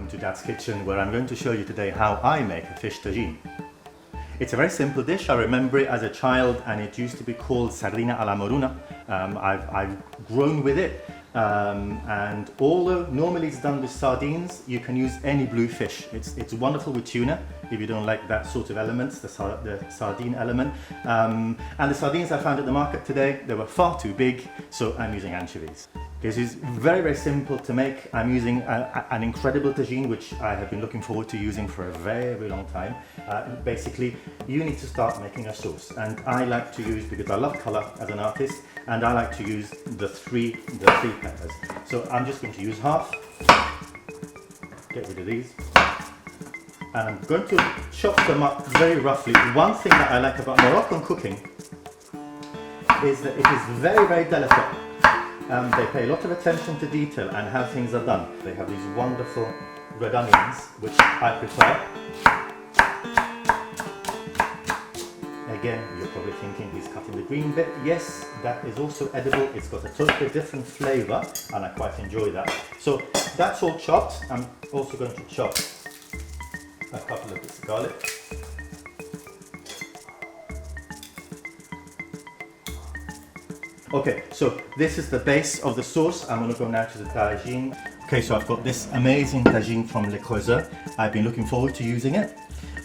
welcome to Dad's Kitchen, where I'm going to show you today how I make a fish tagine. It's a very simple dish. I remember it as a child and it used to be called sardina alla moruna. I've grown with it, and although normally it's done with sardines, you can use any blue fish. It's wonderful with tuna if you don't like that sort of elements, the sardine element. And the sardines I found at the market today, they were far too big, so I'm using anchovies. This is very, very simple to make. I'm using an incredible tagine, which I have been looking forward to using for a very, very long time. Basically, you need to start making a sauce, and I like to use, because I love colour as an artist, and I like to use the three peppers. So I'm just going to use half, get rid of these, and I'm going to chop them up very roughly. One thing that I like about Moroccan cooking is that it is very, very delicate. They pay a lot of attention to detail and how things are done. They have these wonderful red onions, which I prefer. Again, you're probably thinking he's cutting the green bit. Yes, that is also edible. It's got a totally different flavour and I quite enjoy that. So that's all chopped. I'm also going to chop a couple of bits of garlic. Okay, so this is the base of the sauce. I'm going to go now to the tagine. Okay, so I've got this amazing tagine from Le Creuseur. I've been looking forward to using it.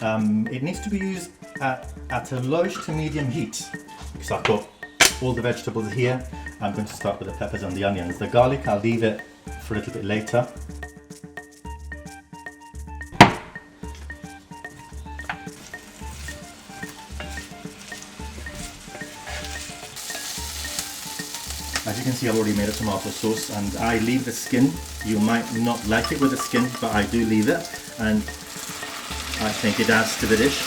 It needs to be used at a lowish to medium heat, because I've got all the vegetables here. I'm going to start with the peppers and the onions. The garlic, I'll leave it for a little bit later. As you can see, I've already made a tomato sauce, and I leave the skin. You might not like it with the skin, but I do leave it, and I think it adds to the dish.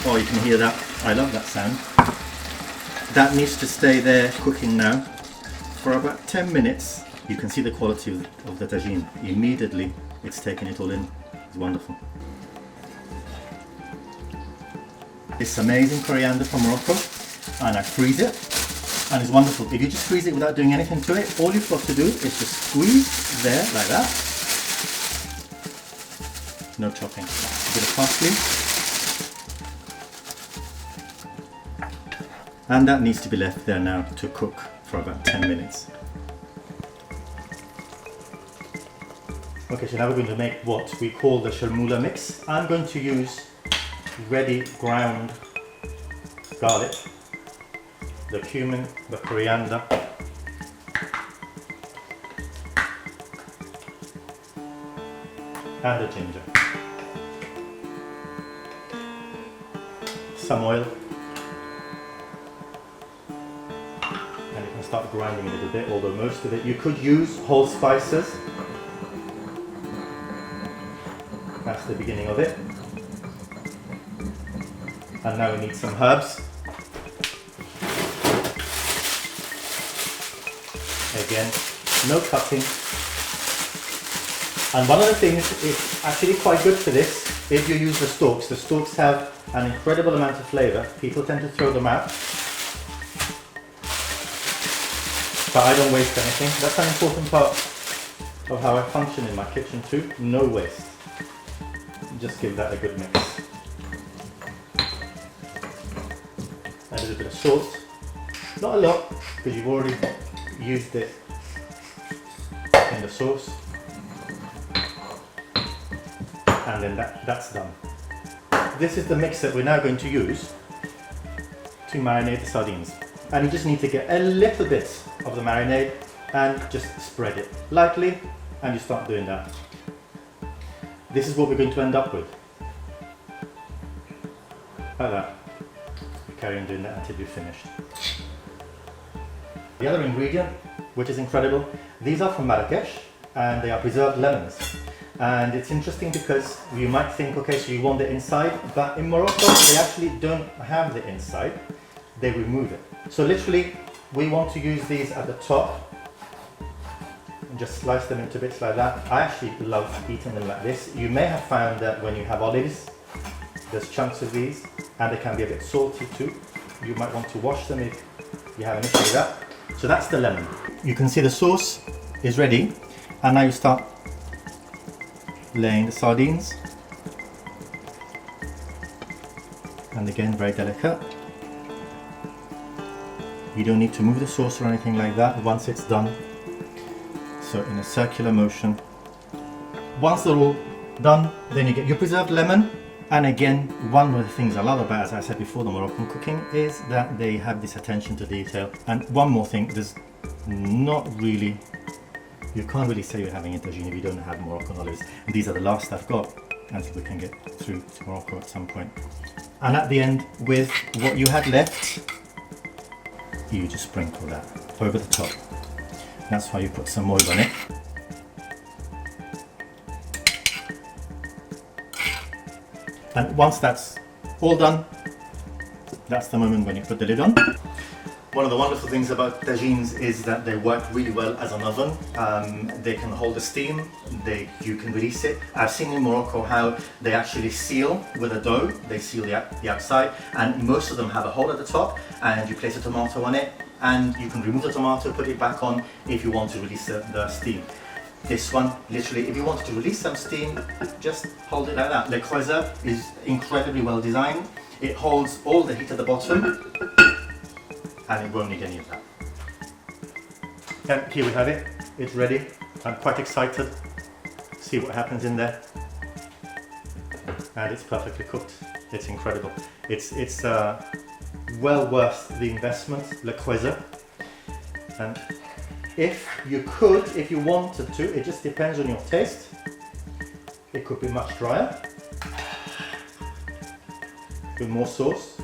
Oh, you can hear that. I love that sound. That needs to stay there cooking now for about 10 minutes. You can see the quality of the tagine. Immediately, it's taking it all in. It's wonderful. This amazing coriander from Morocco, and I freeze it. And it's wonderful. If you just freeze it without doing anything to it, all you've got to do is just squeeze there like that. No chopping. A bit of parsley. And that needs to be left there now to cook for about 10 minutes. Okay, so now we're going to make what we call the sharmoula mix. I'm going to use ready ground garlic, the cumin, the coriander, and the ginger. Some oil, and you can start grinding a little bit, although most of it, you could use whole spices. That's the beginning of it. And now we need some herbs. Again, no cutting. And one of the things is actually quite good for this if you use the stalks. The stalks have an incredible amount of flavour. People tend to throw them out, but I don't waste anything. That's an important part of how I function in my kitchen too. No waste. Just give that a good mix. A little bit of salt. Not a lot, because you've already used it in the sauce, and then that's done. This is the mix that we're now going to use to marinate the sardines, and you just need to get a little bit of the marinade and just spread it lightly, and you start doing that. This is what we're going to end up with, like that. You carry on doing that until you're finished. The other ingredient, which is incredible, these are from Marrakesh and they are preserved lemons. And it's interesting because you might think, okay, so you want the inside, but in Morocco they actually don't have the inside, they remove it. So literally we want to use these at the top and just slice them into bits like that. I actually love eating them like this. You may have found that when you have olives, there's chunks of these, and they can be a bit salty too. You might want to wash them if you have an issue with that. So that's the lemon. You can see the sauce is ready, and now you start laying the sardines. And again, very delicate. You don't need to move the sauce or anything like that once it's done. So in a circular motion. Once they're all done, then you get your preserved lemon. And again, one of the things I love about, as I said before, the Moroccan cooking is that they have this attention to detail. And one more thing, there's not really, you can't really say you're having a tagine if you don't have Moroccan olives. And these are the last I've got until we can get through to Morocco at some point. And at the end, with what you had left, you just sprinkle that over the top. That's why you put some oil on it. And once that's all done, that's the moment when you put the lid on. One of the wonderful things about tagines is that they work really well as an oven. They can hold the steam, you can release it. I've seen in Morocco how they actually seal with a dough. They seal the outside, and most of them have a hole at the top, and you place a tomato on it, and you can remove the tomato, put it back on if you want to release the steam. This one, literally, if you wanted to release some steam, just hold it like that. Le Creuset is incredibly well designed. It holds all the heat at the bottom, and it won't need any of that. And here we have it. It's ready. I'm quite excited to see what happens in there. And it's perfectly cooked. It's incredible. It's well worth the investment, Le Creuset. And if you wanted to, it just depends on your taste. It could be much drier, with more sauce.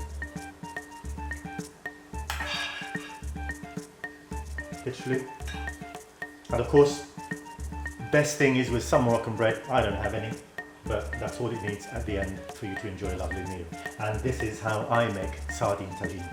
Literally. And of course, best thing is with some Moroccan bread, I don't have any, but that's all it needs at the end for you to enjoy a lovely meal. And this is how I make sardine tagine.